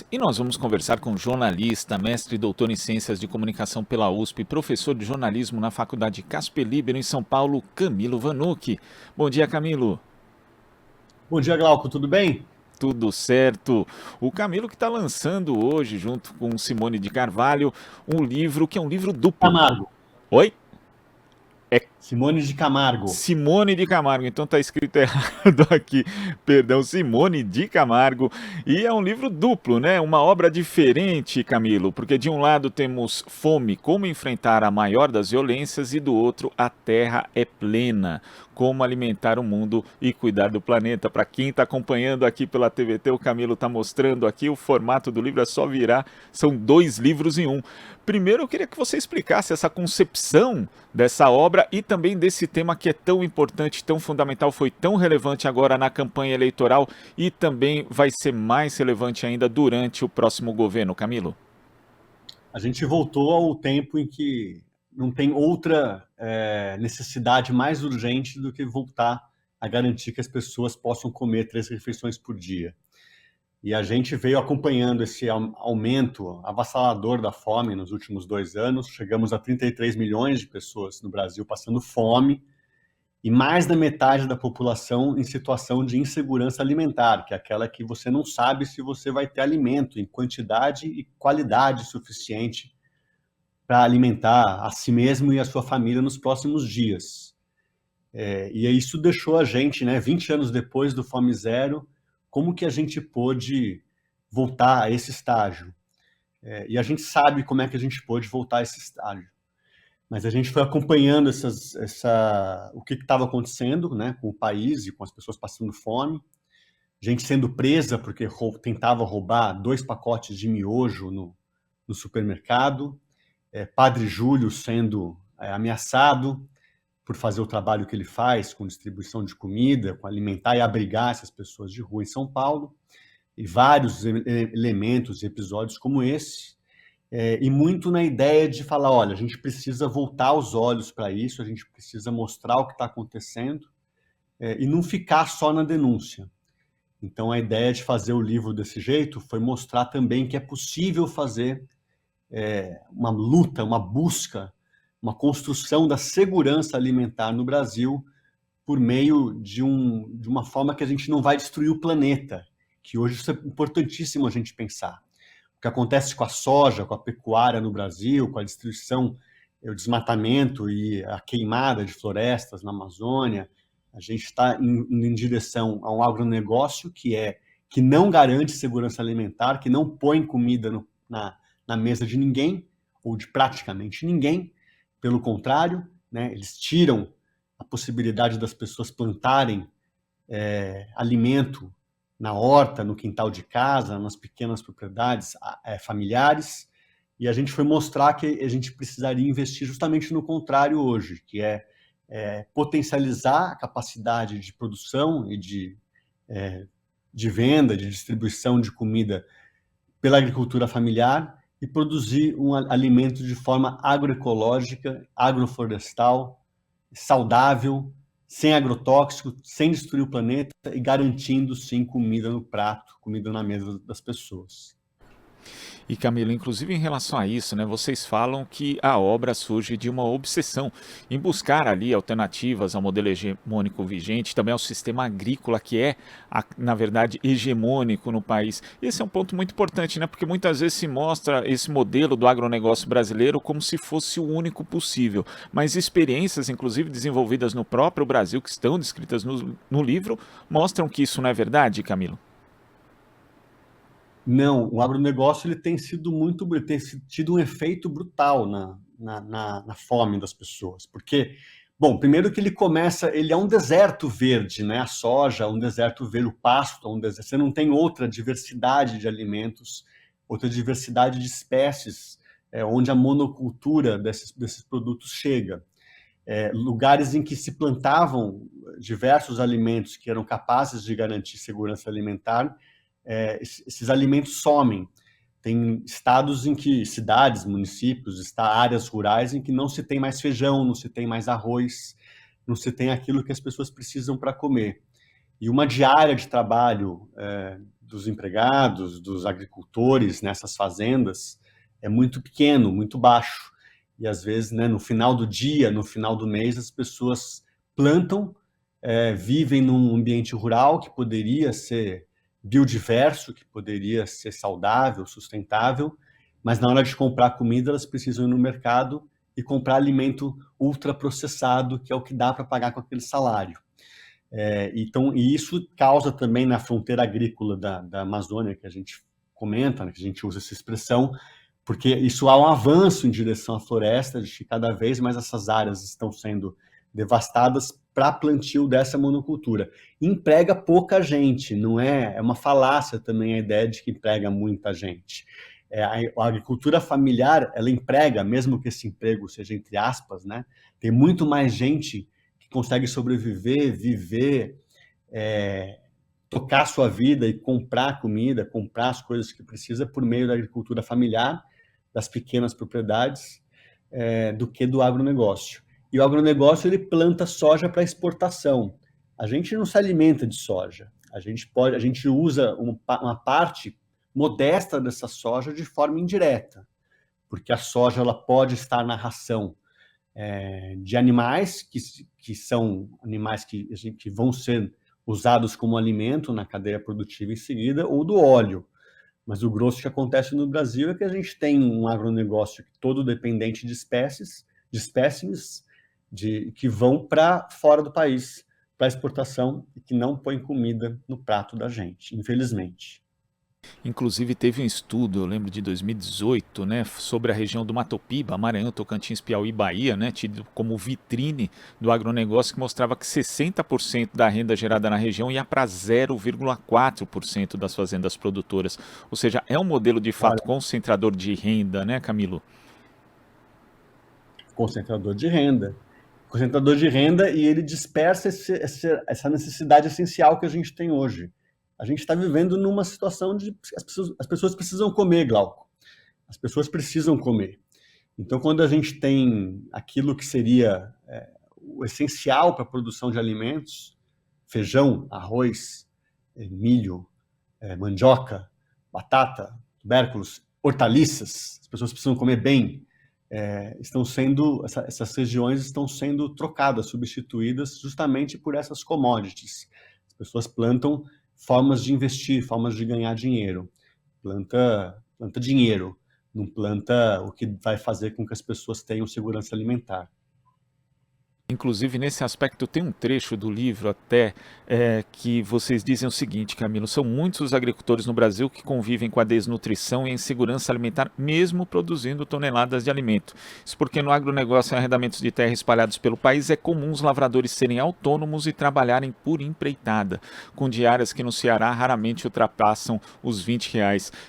E nós vamos conversar com jornalista, mestre e doutor em Ciências de Comunicação pela USP, professor de jornalismo na Faculdade Casper Libero em São Paulo, Camilo Vanucchi. Bom dia, Camilo. Bom dia, Glauco, tudo bem? Tudo certo. O Camilo que está lançando hoje, junto com Simone de Carvalho, um livro que é um livro duplo. Camargo. Oi? É Simone de Camargo. Simone de Camargo, então tá escrito errado aqui, perdão, Simone de Camargo. E é um livro duplo, né? Uma obra diferente, Camilo, porque de um lado temos Fome, como enfrentar a maior das violências, e do outro, A Terra é Plena, como alimentar o mundo e cuidar do planeta. Para quem está acompanhando aqui pela TVT, o Camilo está mostrando aqui o formato do livro, é só virar, são dois livros em um. Primeiro, eu queria que você explicasse essa concepção dessa obra e também desse tema que é tão importante, tão fundamental, foi tão relevante agora na campanha eleitoral e também vai ser mais relevante ainda durante o próximo governo, Camilo. A gente voltou ao tempo em que não tem outra necessidade mais urgente do que voltar a garantir que as pessoas possam comer 3 refeições por dia. E a gente veio acompanhando esse aumento avassalador da fome nos últimos 2 anos. Chegamos a 33 milhões de pessoas no Brasil passando fome, e mais da metade da população em situação de insegurança alimentar, que é aquela que você não sabe se você vai ter alimento em quantidade e qualidade suficiente para alimentar a si mesmo e a sua família nos próximos dias. E isso deixou a gente, né, 20 anos depois do Fome Zero, como que a gente pôde voltar a esse estágio? E a gente sabe como é que a gente pôde voltar a esse estágio. Mas a gente foi acompanhando o que estava acontecendo, né, com o país e com as pessoas passando fome, gente sendo presa porque tentava roubar 2 pacotes de miojo no supermercado, Padre Júlio sendo ameaçado por fazer o trabalho que ele faz com distribuição de comida, com alimentar e abrigar essas pessoas de rua em São Paulo, e vários elementos e episódios como esse. E muito na ideia de falar, olha, a gente precisa voltar os olhos para isso, a gente precisa mostrar o que está acontecendo, e não ficar só na denúncia. Então, a ideia de fazer o livro desse jeito foi mostrar também que é possível fazer uma luta, uma busca, uma construção da segurança alimentar no Brasil por meio de uma forma que a gente não vai destruir o planeta, que hoje isso é importantíssimo a gente pensar. O que acontece com a soja, com a pecuária no Brasil, com a destruição, o desmatamento e a queimada de florestas na Amazônia, a gente está indo em direção a um agronegócio que não garante segurança alimentar, que não põe comida na mesa de ninguém, ou de praticamente ninguém. Pelo contrário, né, eles tiram a possibilidade das pessoas plantarem alimento na horta, no quintal de casa, nas pequenas propriedades familiares, e a gente foi mostrar que a gente precisaria investir justamente no contrário hoje, que é potencializar a capacidade de produção e de venda, de distribuição de comida pela agricultura familiar e produzir um alimento de forma agroecológica, agroflorestal, saudável, sem agrotóxico, sem destruir o planeta e garantindo, sim, comida no prato, comida na mesa das pessoas. E Camilo, inclusive em relação a isso, né, vocês falam que a obra surge de uma obsessão em buscar ali alternativas ao modelo hegemônico vigente, também ao sistema agrícola que é, na verdade, hegemônico no país. Esse é um ponto muito importante, né, porque muitas vezes se mostra esse modelo do agronegócio brasileiro como se fosse o único possível, mas experiências, inclusive desenvolvidas no próprio Brasil, que estão descritas no livro, mostram que isso não é verdade, Camilo? Não, o agronegócio ele tem tido um efeito brutal na fome das pessoas, porque, bom, primeiro que ele é um deserto verde, né? A soja é um deserto verde, o pasto é um deserto, você não tem outra diversidade de alimentos, outra diversidade de espécies, onde a monocultura desses produtos chega. Lugares em que se plantavam diversos alimentos que eram capazes de garantir segurança alimentar, esses alimentos somem. Tem estados em que, cidades, municípios, áreas rurais em que não se tem mais feijão, não se tem mais arroz, não se tem aquilo que as pessoas precisam para comer. E uma diária de trabalho dos empregados, dos agricultores nessas fazendas é muito pequeno, muito baixo. E às vezes, né, no final do dia, no final do mês, as pessoas plantam, vivem num ambiente rural que poderia ser biodiverso, que poderia ser saudável, sustentável, mas na hora de comprar comida, elas precisam ir no mercado e comprar alimento ultraprocessado, que é o que dá para pagar com aquele salário. Então, e isso causa também na fronteira agrícola da Amazônia, que a gente comenta, né, que a gente usa essa expressão, porque isso há um avanço em direção à floresta, de que cada vez mais essas áreas estão sendo devastadas para plantio dessa monocultura. Emprega pouca gente, não é? É uma falácia também a ideia de que emprega muita gente. A agricultura familiar, ela emprega, mesmo que esse emprego seja entre aspas, né? Tem muito mais gente que consegue sobreviver, viver, tocar sua vida e comprar comida, comprar as coisas que precisa por meio da agricultura familiar, das pequenas propriedades, do que do agronegócio. E o agronegócio, ele planta soja para exportação. A gente não se alimenta de soja. A gente usa uma parte modesta dessa soja de forma indireta, porque a soja ela pode estar na ração de animais que são animais que vão ser usados como alimento na cadeia produtiva em seguida, ou do óleo. Mas o grosso que acontece no Brasil é que a gente tem um agronegócio todo dependente de espécimes que vão para fora do país, para exportação, e que não põe comida no prato da gente, infelizmente. Inclusive teve um estudo, eu lembro de 2018, né, sobre a região do Mato Piba, Maranhão, Tocantins, Piauí, Bahia, né, tido como vitrine do agronegócio, que mostrava que 60% da renda gerada na região ia para 0,4% das fazendas produtoras. Ou seja, é um modelo de fato Olha, concentrador de renda, né, Camilo? concentrador de renda. Concentrador de renda, e ele dispersa essa necessidade essencial que a gente tem hoje. A gente está vivendo numa situação de as pessoas precisam comer, Glauco. As pessoas precisam comer. Então, quando a gente tem aquilo que seria o essencial para a produção de alimentos, feijão, arroz, milho, mandioca, batata, tubérculos, hortaliças, as pessoas precisam comer bem. Essas regiões estão sendo trocadas, substituídas justamente por essas commodities. As pessoas plantam formas de investir, formas de ganhar dinheiro. Planta dinheiro, não planta o que vai fazer com que as pessoas tenham segurança alimentar. Inclusive, nesse aspecto, tem um trecho do livro até que vocês dizem o seguinte, Camilo: são muitos os agricultores no Brasil que convivem com a desnutrição e a insegurança alimentar, mesmo produzindo toneladas de alimento. Isso porque no agronegócio e arrendamentos de terra espalhados pelo país é comum os lavradores serem autônomos e trabalharem por empreitada, com diárias que no Ceará raramente ultrapassam os R$ 20.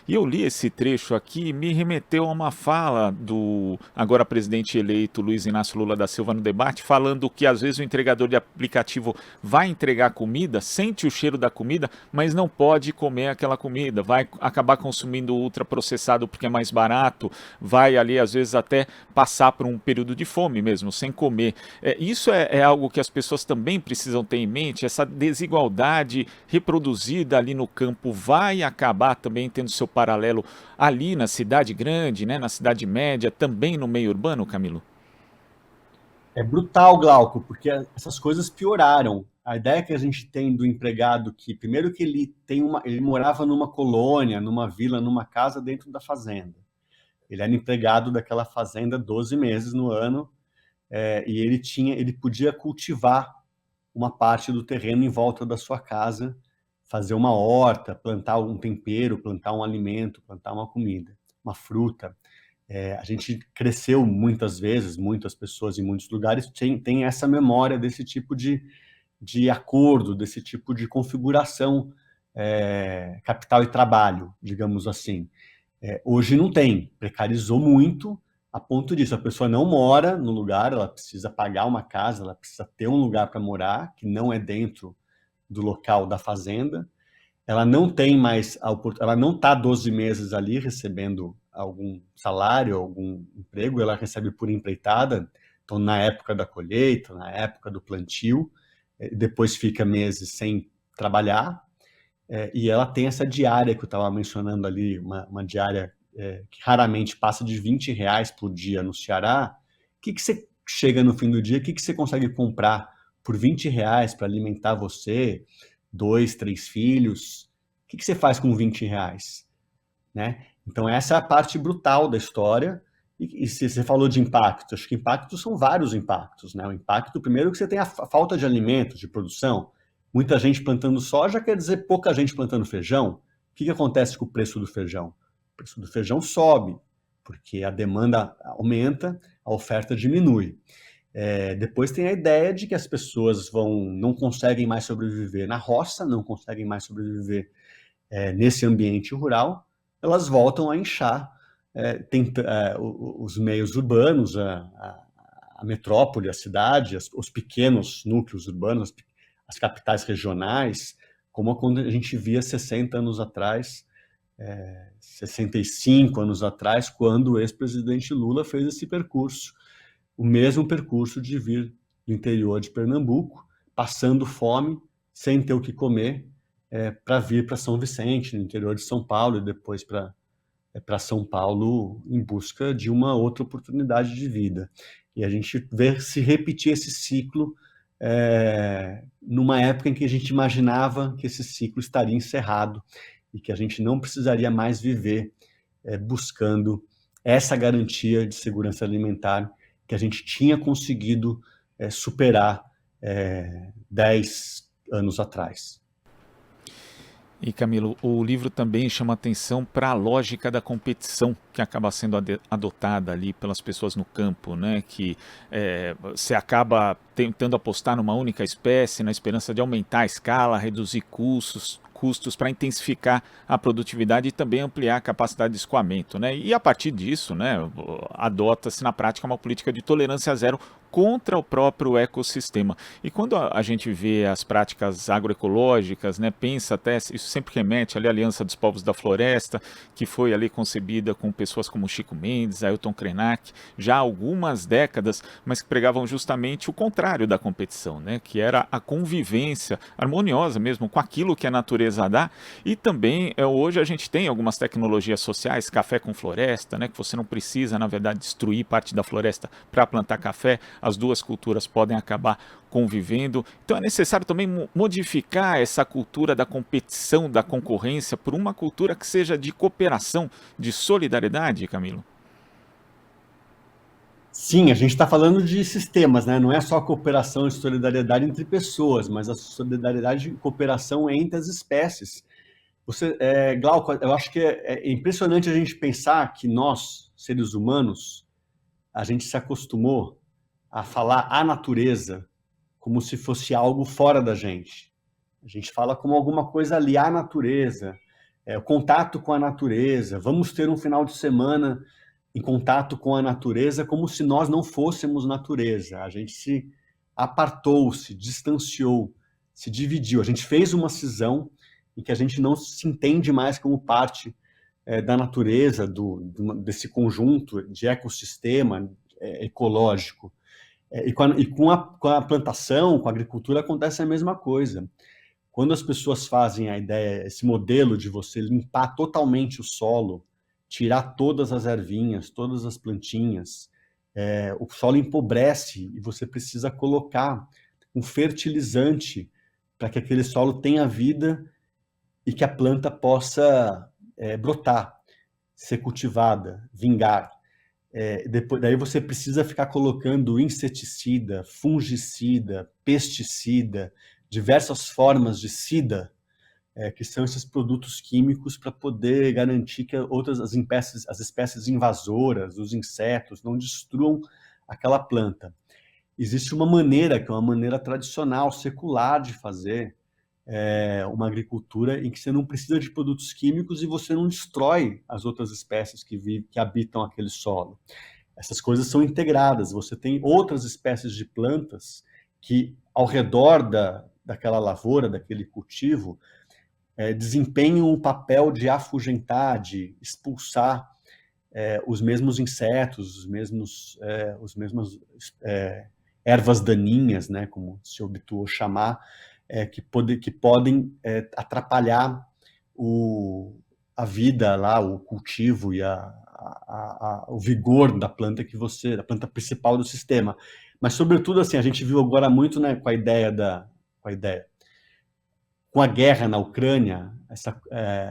E eu li esse trecho aqui e me remeteu a uma fala do agora presidente eleito Luiz Inácio Lula da Silva no debate, falando que às vezes o entregador de aplicativo vai entregar comida, sente o cheiro da comida, mas não pode comer aquela comida, vai acabar consumindo ultraprocessado porque é mais barato, vai ali às vezes até passar por um período de fome mesmo, sem comer. Isso é algo que as pessoas também precisam ter em mente, essa desigualdade reproduzida ali no campo vai acabar também tendo seu paralelo ali na cidade grande, né, na cidade média, também no meio urbano, Camilo? É brutal, Glauco, porque essas coisas pioraram. A ideia que a gente tem do empregado que, primeiro que ele morava numa colônia, numa vila, numa casa dentro da fazenda. Ele era empregado daquela fazenda 12 meses no ano, e ele podia cultivar uma parte do terreno em volta da sua casa, fazer uma horta, plantar um tempero, plantar um alimento, plantar uma comida, uma fruta. A gente cresceu muitas vezes, muitas pessoas em muitos lugares têm essa memória desse tipo de acordo, desse tipo de configuração, capital e trabalho, digamos assim. Hoje não tem, precarizou muito a ponto disso. A pessoa não mora no lugar, ela precisa pagar uma casa, ela precisa ter um lugar para morar, que não é dentro do local da fazenda. Ela não tem mais ela não está 12 meses ali recebendo algum salário, algum emprego, ela recebe por empreitada, então na época da colheita, na época do plantio, depois fica meses sem trabalhar, E ela tem essa diária que eu estava mencionando ali, uma diária que raramente passa de R$ 20 por dia no Ceará. O que você chega no fim do dia, o que você consegue comprar por R$ 20 para alimentar você, 2, 3 filhos? O que você faz com R$ 20? Né? Então, essa é a parte brutal da história. E se você falou de impacto, acho que impactos são vários impactos. Né? O impacto, primeiro, que você tem a falta de alimentos, de produção. Muita gente plantando soja quer dizer pouca gente plantando feijão. O que acontece com o preço do feijão? O preço do feijão sobe, porque a demanda aumenta, a oferta diminui. Depois tem a ideia de que as pessoas não conseguem mais sobreviver na roça, não conseguem mais sobreviver nesse ambiente rural, elas voltam a inchar os meios urbanos, a metrópole, a cidade, os pequenos núcleos urbanos, as capitais regionais, como quando a gente via 60 anos atrás, 65 anos atrás, quando o ex-presidente Lula fez esse percurso, o mesmo percurso de vir do interior de Pernambuco, passando fome, sem ter o que comer, para vir para São Vicente, no interior de São Paulo, e depois para São Paulo em busca de uma outra oportunidade de vida. E a gente vê se repetir esse ciclo numa época em que a gente imaginava que esse ciclo estaria encerrado e que a gente não precisaria mais viver buscando essa garantia de segurança alimentar que a gente tinha conseguido superar 10 anos atrás. E Camilo, o livro também chama atenção para a lógica da competição que acaba sendo adotada ali pelas pessoas no campo, né? Que você acaba tentando apostar numa única espécie na esperança de aumentar a escala, reduzir custos para intensificar a produtividade e também ampliar a capacidade de escoamento, né? E a partir disso, né, adota-se na prática uma política de tolerância zero contra o próprio ecossistema. E quando a gente vê as práticas agroecológicas, né, pensa até, isso sempre remete ali à Aliança dos Povos da Floresta, que foi ali concebida com pessoas como Chico Mendes, Ailton Krenak, já há algumas décadas, mas que pregavam justamente o contrário da competição, né, que era a convivência harmoniosa mesmo com aquilo que a natureza dá. E também hoje a gente tem algumas tecnologias sociais, café com floresta, né, que você não precisa, na verdade, destruir parte da floresta para plantar café. As duas culturas podem acabar convivendo. Então é necessário também modificar essa cultura da competição, da concorrência, por uma cultura que seja de cooperação, de solidariedade, Camilo? Sim, a gente está falando de sistemas, né? Não é só cooperação e solidariedade entre pessoas, mas a solidariedade e cooperação entre as espécies. Glauco, eu acho que é impressionante a gente pensar que nós, seres humanos, a gente se acostumou a falar a natureza como se fosse algo fora da gente. A gente fala como alguma coisa ali, a natureza, o contato com a natureza. Vamos ter um final de semana em contato com a natureza como se nós não fôssemos natureza. A gente se apartou, se distanciou, se dividiu. A gente fez uma cisão em que a gente não se entende mais como parte da natureza, desse conjunto de ecossistema ecológico. Com a plantação, com a agricultura, acontece a mesma coisa. Quando as pessoas fazem a ideia, esse modelo de você limpar totalmente o solo, tirar todas as ervinhas, todas as plantinhas, o solo empobrece e você precisa colocar um fertilizante para que aquele solo tenha vida e que a planta possa brotar, ser cultivada, vingar. Daí você precisa ficar colocando inseticida, fungicida, pesticida, diversas formas de sida, que são esses produtos químicos para poder garantir que as espécies invasoras, os insetos, não destruam aquela planta. Existe uma maneira, que é uma maneira tradicional, secular de fazer uma agricultura em que você não precisa de produtos químicos e você não destrói as outras espécies que habitam aquele solo. Essas coisas são integradas. Você tem outras espécies de plantas que, ao redor daquela lavoura, daquele cultivo, desempenham um papel de afugentar, de expulsar os mesmos insetos, os mesmos ervas daninhas, né, como se habituou chamar, que podem atrapalhar a vida lá, o cultivo e o vigor da planta da planta principal do sistema. Mas, sobretudo, assim, a gente viu agora muito, né, com a guerra na Ucrânia,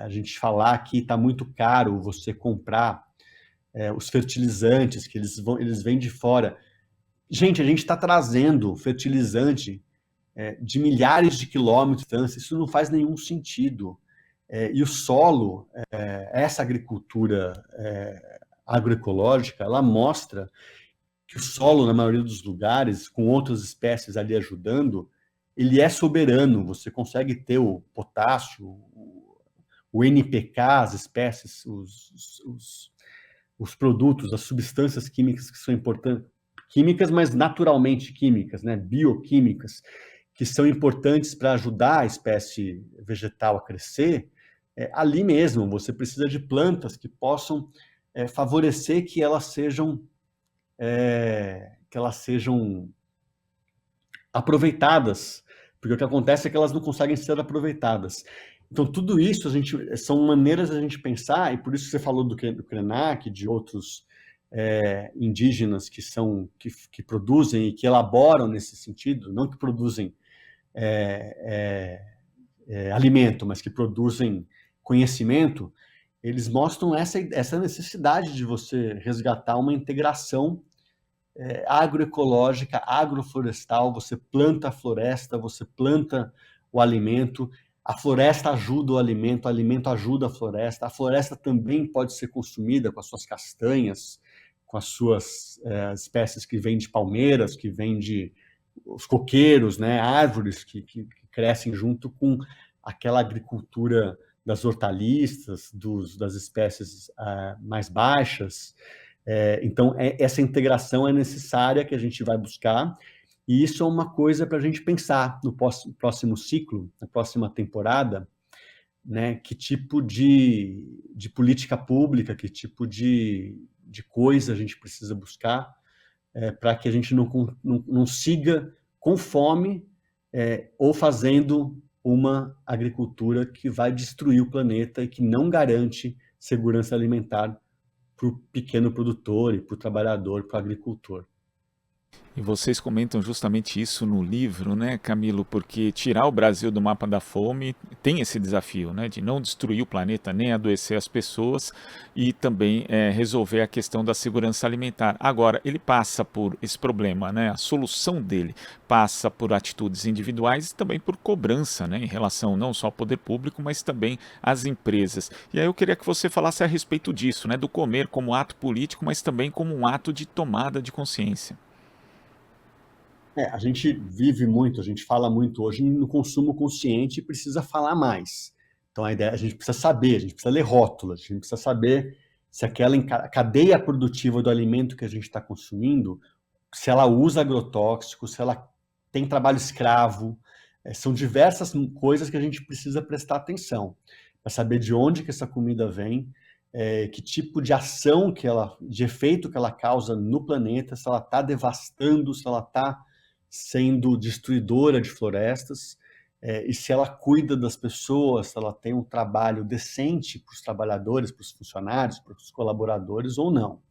a gente falar que está muito caro você comprar os fertilizantes, que eles vêm de fora. Gente, a gente está trazendo fertilizante de milhares de quilômetros de distância, isso não faz nenhum sentido. E o solo, essa agricultura agroecológica, ela mostra que o solo, na maioria dos lugares, com outras espécies ali ajudando, ele é soberano. Você consegue ter o potássio, o NPK, as espécies, os produtos, as substâncias químicas que são importantes, químicas, mas naturalmente químicas, né? Bioquímicas, que são importantes para ajudar a espécie vegetal a crescer. Ali mesmo, você precisa de plantas que possam favorecer que elas sejam aproveitadas, porque o que acontece é que elas não conseguem ser aproveitadas. Então, tudo isso são maneiras da gente pensar, e por isso você falou do Krenak, de outros indígenas que produzem e que elaboram nesse sentido, não que produzem alimento, mas que produzem conhecimento. Eles mostram essa necessidade de você resgatar uma integração agroecológica, agroflorestal. Você planta a floresta, você planta o alimento, a floresta ajuda o alimento ajuda a floresta também pode ser consumida com as suas castanhas, com as suas espécies que vêm de palmeiras, que vêm de os coqueiros, né, árvores que crescem junto com aquela agricultura das hortaliças, das espécies mais baixas. Então, essa integração é necessária, que a gente vai buscar, e isso é uma coisa para a gente pensar no próximo ciclo, na próxima temporada, né? Que tipo de política pública, que tipo de coisa a gente precisa buscar para que a gente não siga com fome ou fazendo uma agricultura que vai destruir o planeta e que não garante segurança alimentar para o pequeno produtor e para o trabalhador, para o agricultor. E vocês comentam justamente isso no livro, né, Camilo? Porque tirar o Brasil do mapa da fome tem esse desafio, né, de não destruir o planeta nem adoecer as pessoas e também resolver a questão da segurança alimentar. Agora, ele passa por esse problema, né? A solução dele passa por atitudes individuais e também por cobrança, né, em relação não só ao poder público, mas também às empresas. E aí eu queria que você falasse a respeito disso, né, do comer como ato político, mas também como um ato de tomada de consciência. A gente vive muito, a gente fala muito hoje no consumo consciente e precisa falar mais. Então, a gente precisa saber, a gente precisa ler rótulos, a gente precisa saber se aquela cadeia produtiva do alimento que a gente está consumindo, se ela usa agrotóxico, se ela tem trabalho escravo. São diversas coisas que a gente precisa prestar atenção para saber de onde que essa comida vem, que tipo de ação de efeito que ela causa no planeta, se ela está devastando, se ela está sendo destruidora de florestas, e se ela cuida das pessoas, se ela tem um trabalho decente para os trabalhadores, para os funcionários, para os colaboradores ou não.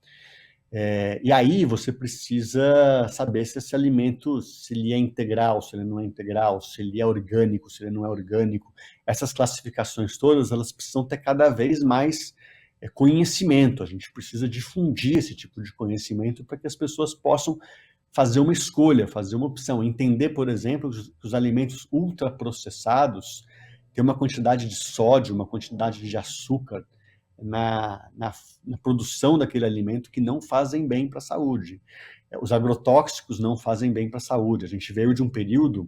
E aí você precisa saber se esse alimento, se ele é integral, se ele não é integral, se ele é orgânico, se ele não é orgânico. Essas classificações todas, elas precisam ter cada vez mais conhecimento. A gente precisa difundir esse tipo de conhecimento para que as pessoas possam fazer uma escolha, fazer uma opção. Entender, por exemplo, que os alimentos ultraprocessados têm uma quantidade de sódio, uma quantidade de açúcar na produção daquele alimento que não fazem bem para a saúde. Os agrotóxicos não fazem bem para a saúde. A gente veio de um período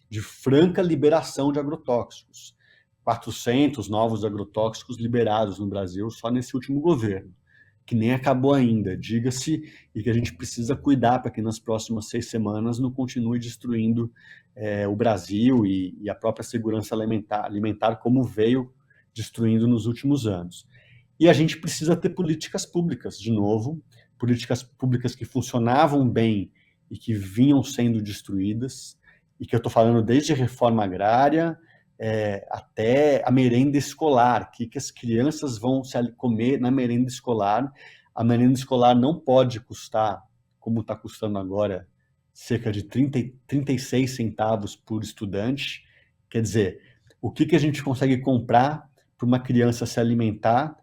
de franca liberação de agrotóxicos. 400 novos agrotóxicos liberados no Brasil só nesse último governo, que nem acabou ainda, diga-se, e que a gente precisa cuidar para que nas próximas 6 semanas não continue destruindo o Brasil e a própria segurança alimentar como veio destruindo nos últimos anos. E a gente precisa ter políticas públicas, de novo, políticas públicas que funcionavam bem e que vinham sendo destruídas, e que eu estou falando desde reforma agrária até a merenda escolar, o que as crianças vão comer na merenda escolar. A merenda escolar não pode custar, como está custando agora, cerca de 36 centavos por estudante. Quer dizer, o que a gente consegue comprar para uma criança se alimentar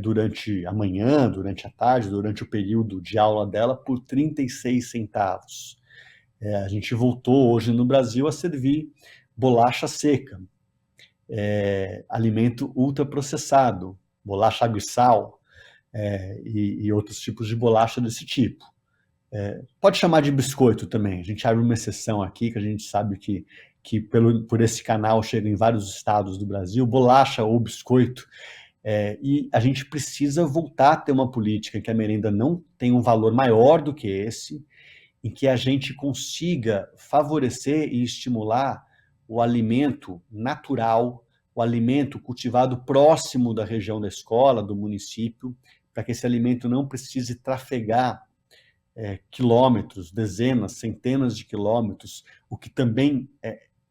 durante a manhã, durante a tarde, durante o período de aula dela, por 36 centavos. A gente voltou hoje no Brasil a servir bolacha seca, alimento ultraprocessado, bolacha água e sal, e outros tipos de bolacha desse tipo. Pode chamar de biscoito também, a gente abre uma exceção aqui, que a gente sabe que por esse canal chega em vários estados do Brasil, bolacha ou biscoito, e a gente precisa voltar a ter uma política em que a merenda não tem um valor maior do que esse, em que a gente consiga favorecer e estimular o alimento natural, o alimento cultivado próximo da região da escola, do município, para que esse alimento não precise trafegar quilômetros, dezenas, centenas de quilômetros, o que também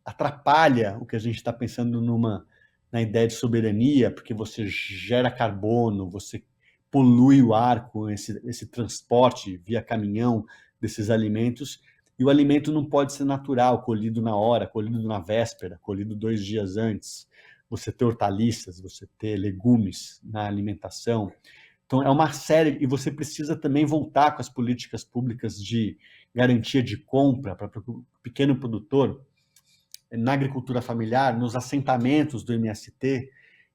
atrapalha o que a gente está pensando na ideia de soberania, porque você gera carbono, você polui o ar com esse transporte via caminhão desses alimentos, e o alimento não pode ser natural, colhido na hora, colhido na véspera, colhido 2 dias antes. Você ter hortaliças, você ter legumes na alimentação. Então, é uma série, e você precisa também voltar com as políticas públicas de garantia de compra para o pequeno produtor, na agricultura familiar, nos assentamentos do MST,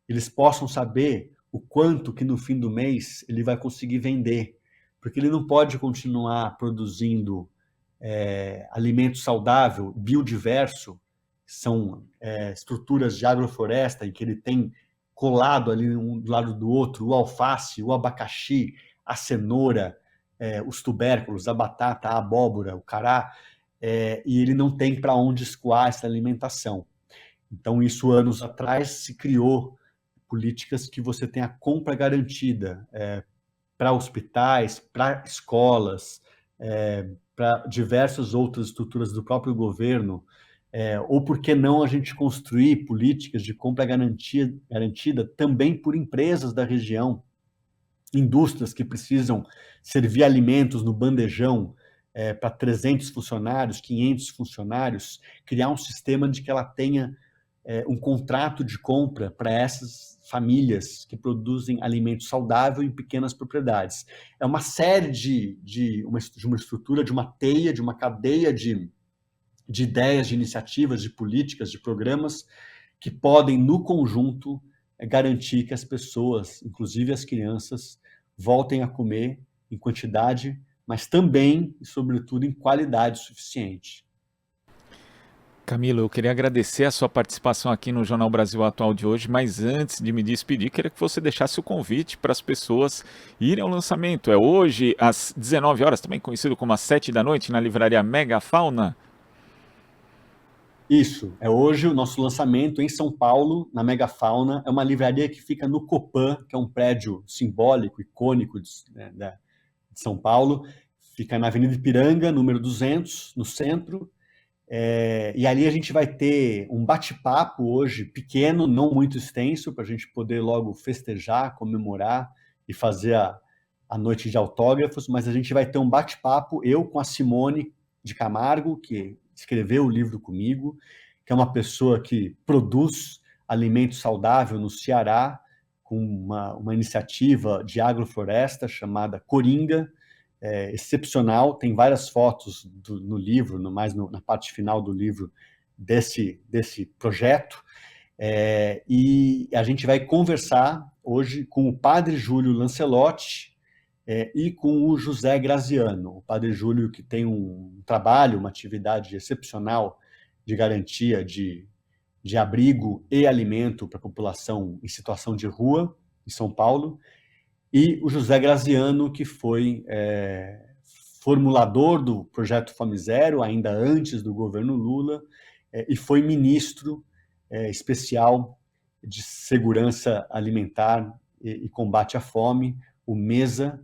eles possam saber o quanto que no fim do mês ele vai conseguir vender, porque ele não pode continuar produzindo alimento saudável, biodiverso, são estruturas de agrofloresta em que ele tem colado ali um do lado do outro o alface, o abacaxi, a cenoura, os tubérculos, a batata, a abóbora, o cará, e ele não tem para onde escoar essa alimentação. Então, isso anos atrás se criou políticas que você tem a compra garantida para hospitais, para escolas, para diversas outras estruturas do próprio governo, ou por que não a gente construir políticas de compra garantida também por empresas da região, indústrias que precisam servir alimentos no bandejão para 300 funcionários, 500 funcionários, criar um sistema de que ela tenha um contrato de compra para essas famílias que produzem alimento saudável em pequenas propriedades. É uma série de uma estrutura, de uma teia, de uma cadeia de ideias, de iniciativas, de políticas, de programas que podem, no conjunto, garantir que as pessoas, inclusive as crianças, voltem a comer em quantidade, mas também e, sobretudo, em qualidade suficiente. Camilo, eu queria agradecer a sua participação aqui no Jornal Brasil Atual de hoje, mas antes de me despedir, queria que você deixasse o convite para as pessoas irem ao lançamento. É hoje, às 19 horas, também conhecido como às 7 da noite, na livraria Megafauna. Isso, é hoje o nosso lançamento em São Paulo, na Megafauna. É uma livraria que fica no Copan, que é um prédio simbólico, icônico de São Paulo. Fica na Avenida Ipiranga, número 200, no centro. E ali a gente vai ter um bate-papo hoje, pequeno, não muito extenso, para a gente poder logo festejar, comemorar e fazer a noite de autógrafos, mas a gente vai ter um bate-papo, eu com a Simone de Camargo, que escreveu o livro comigo, que é uma pessoa que produz alimento saudável no Ceará, com uma iniciativa de agrofloresta chamada Coringa, excepcional, tem várias fotos no livro, na parte final do livro, desse projeto, e a gente vai conversar hoje com o padre Júlio Lancelotti e com o José Graziano. O padre Júlio, que tem um trabalho, uma atividade excepcional de garantia de abrigo e alimento para a população em situação de rua, em São Paulo, e o José Graziano, que foi formulador do projeto Fome Zero, ainda antes do governo Lula, e foi ministro especial de Segurança Alimentar e Combate à Fome, o MESA,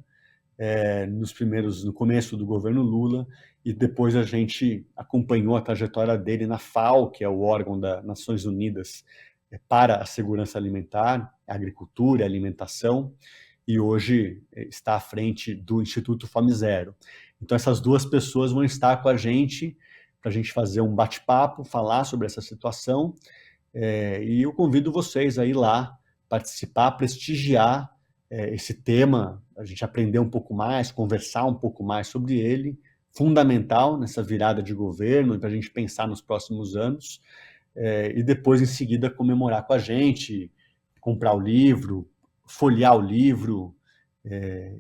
no começo do governo Lula, e depois a gente acompanhou a trajetória dele na FAO, que é o órgão das Nações Unidas para a segurança alimentar, a agricultura e a alimentação, e hoje está à frente do Instituto Fome Zero. Então essas duas pessoas vão estar com a gente para a gente fazer um bate-papo, falar sobre essa situação, e eu convido vocês a ir lá, participar, prestigiar esse tema, a gente aprender um pouco mais, conversar um pouco mais sobre ele, fundamental nessa virada de governo, para a gente pensar nos próximos anos, e depois, em seguida, comemorar com a gente, comprar o livro, folhear o livro,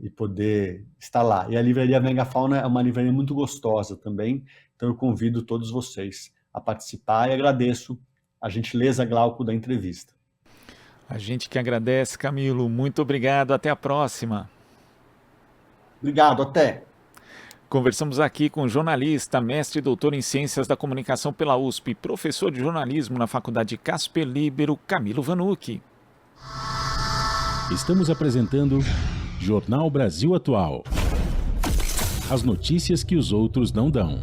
e poder estar lá. E a Livraria Megafauna é uma livraria muito gostosa também, então eu convido todos vocês a participar e agradeço a gentileza, Glauco, da entrevista. A gente que agradece, Camilo. Muito obrigado. Até a próxima. Obrigado, até. Conversamos aqui com o jornalista, mestre e doutor em Ciências da Comunicação pela USP, professor de jornalismo na Faculdade Casper Libero, Camilo Vanucchi. Estamos apresentando Jornal Brasil Atual. As notícias que os outros não dão.